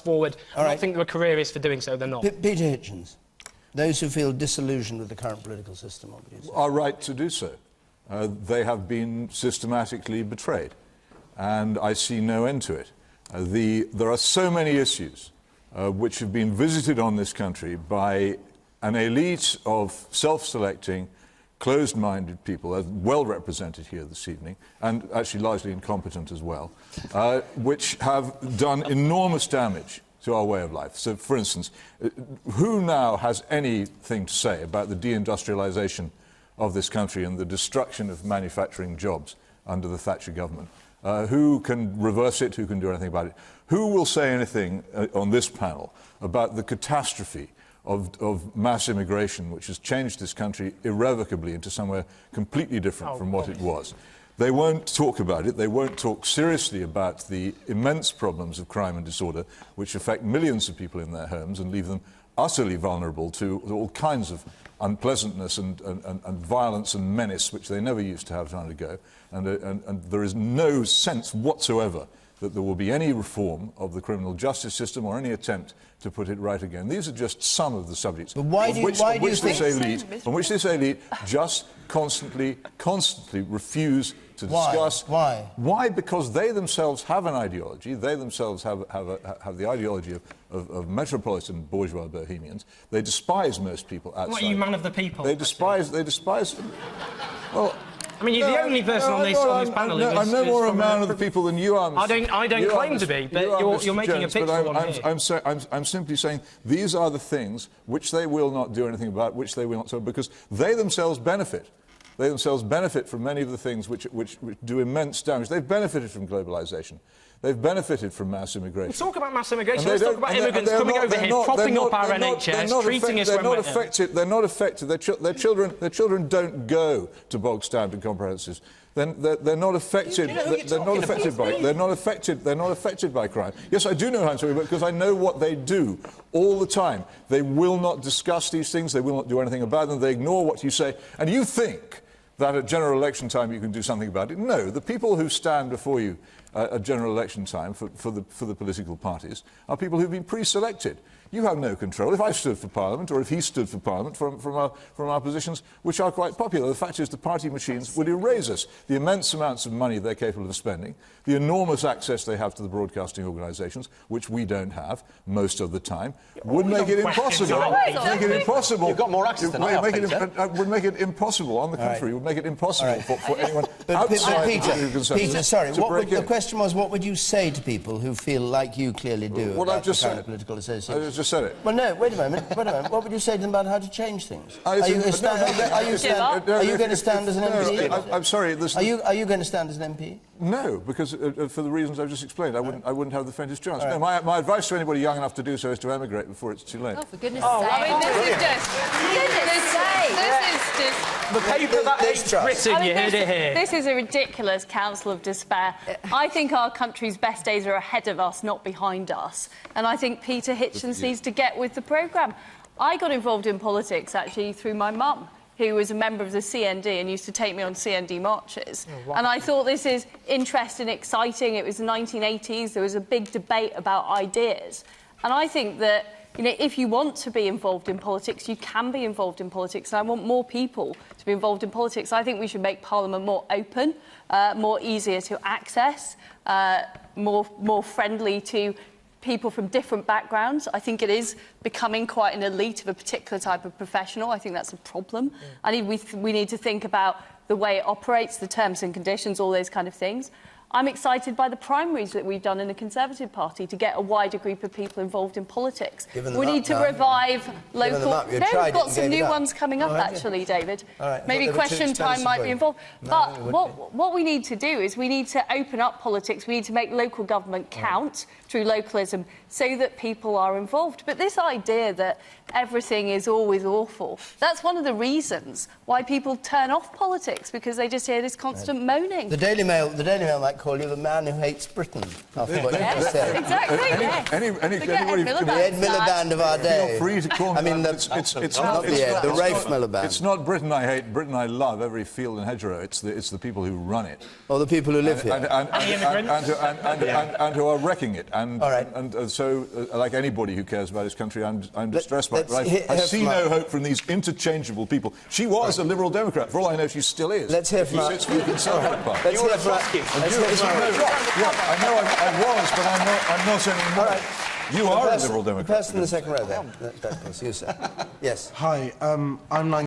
forward. I think there are careerists for doing so, they're not. Peter Hitchens, those who feel disillusioned with the current political system, what would you say? Are right to do so. They have been systematically betrayed, and I see no end to it. There are so many issues which have been visited on this country by an elite of self-selecting, closed-minded people, as well represented here this evening, and actually largely incompetent as well, which have done enormous damage to our way of life. So, for instance, who now has anything to say about the deindustrialization of this country and the destruction of manufacturing jobs under the Thatcher government? Who can reverse it? Who can do anything about it? Who will say anything on this panel about the catastrophe of mass immigration, which has changed this country irrevocably into somewhere completely different from what it was? They won't talk about it. They won't talk seriously about the immense problems of crime and disorder, which affect millions of people in their homes and leave them utterly vulnerable to all kinds of unpleasantness and violence and menace, which they never used to have to undergo. And there is no sense whatsoever that there will be any reform of the criminal justice system or any attempt to put it right again. These are just some of the subjects on which this elite just constantly refuse to discuss. Why? Why? Because they themselves have an ideology. They themselves have the ideology of metropolitan bourgeois bohemians. They despise most people outside. What are you, man of the people? They despise. Well, I mean, you're the only person on this panel who is... I'm no more a man of the people than you are. I don't claim to be, but you're making a picture on here. I'm simply saying these are the things which they will not do anything about, which they will not do, because they themselves benefit. They themselves benefit from many of the things which do immense damage. They've benefited from globalisation. They've benefited from mass immigration. Let's talk about mass immigration. Let's talk about immigrants coming over here, propping up our NHS, treating us when we're ill. They're not affected. Their children don't go to bog standard comprehensives. They're not affected. They're not affected by crime. Yes, I do know how I'm talking about, because I know what they do all the time. They will not discuss these things. They will not do anything about them. They ignore what you say, and you think that at general election time you can do something about it. No, the people who stand before you at general election time for the political parties are people who've been pre-selected. You have no control. If I stood for Parliament, or if he stood for Parliament from our positions, which are quite popular, the fact is the party machines would erase us. The immense amounts of money they're capable of spending, the enormous access they have to the broadcasting organisations, which we don't have most of the time, would make it impossible. You've got more access than I have, would make it impossible, on the contrary, would make it impossible for anyone outside Peter, sorry, the question was, what would you say to people who feel like you clearly do about the current political association? Just said it. Well, no, wait a moment. What would you say to them about how to change things? Are you going to stand as an MP? I'm sorry. Are you going to stand as an MP? No, because for the reasons I've just explained, I wouldn't have the faintest chance. No, my advice to anybody young enough to do so is to emigrate before it's too late. Oh, for goodness' sake! I mean, this is just the paper that hates Britain. You heard it here. This is a ridiculous council of despair. I think our country's best days are ahead of us, not behind us. And I think Peter Hitchens needs to get with the programme. I got involved in politics, actually, through my mum, who was a member of the CND and used to take me on CND marches. Oh, wow. And I thought this is interesting, exciting. It was the 1980s. There was a big debate about ideas. And I think that, you know, if you want to be involved in politics, you can be involved in politics. And I want more people to be involved in politics. I think we should make Parliament more open, more easier to access, more friendly to people from different backgrounds. I think it is becoming quite an elite of a particular type of professional. I think that's a problem. We need to think about the way it operates, the terms and conditions, all those kind of things. I'm excited by the primaries that we've done in the Conservative Party to get a wider group of people involved in politics. We need to revive local... We've got some new ones coming up, actually, David. Maybe question time might be involved. But what we need to do is we need to open up politics. We need to make local government count through localism so that people are involved. But this idea that everything is always awful, that's one of the reasons why people turn off politics, because they just hear this constant moaning. The Daily Mail might call you the man who hates Britain, after what you just said. Exactly, Anybody the Ed Miliband of our day. Feel free to call me. I mean, it's not the Ed, the Rafe Miliband. It's not Britain I hate, Britain I love, every field and hedgerow. It's the people who run it. Or the people who live here. And who are wrecking it. And, all right. So, like anybody who cares about his country, I'm distressed by it. I see no hope from these interchangeable people. She was a Liberal Democrat. For all I know, she still is. Let's hear from her. Let's hear from I know I was, but I'm not anymore. All right. You are a Liberal Democrat. The person in the second row there. You, sir. Yes. Hi, I'm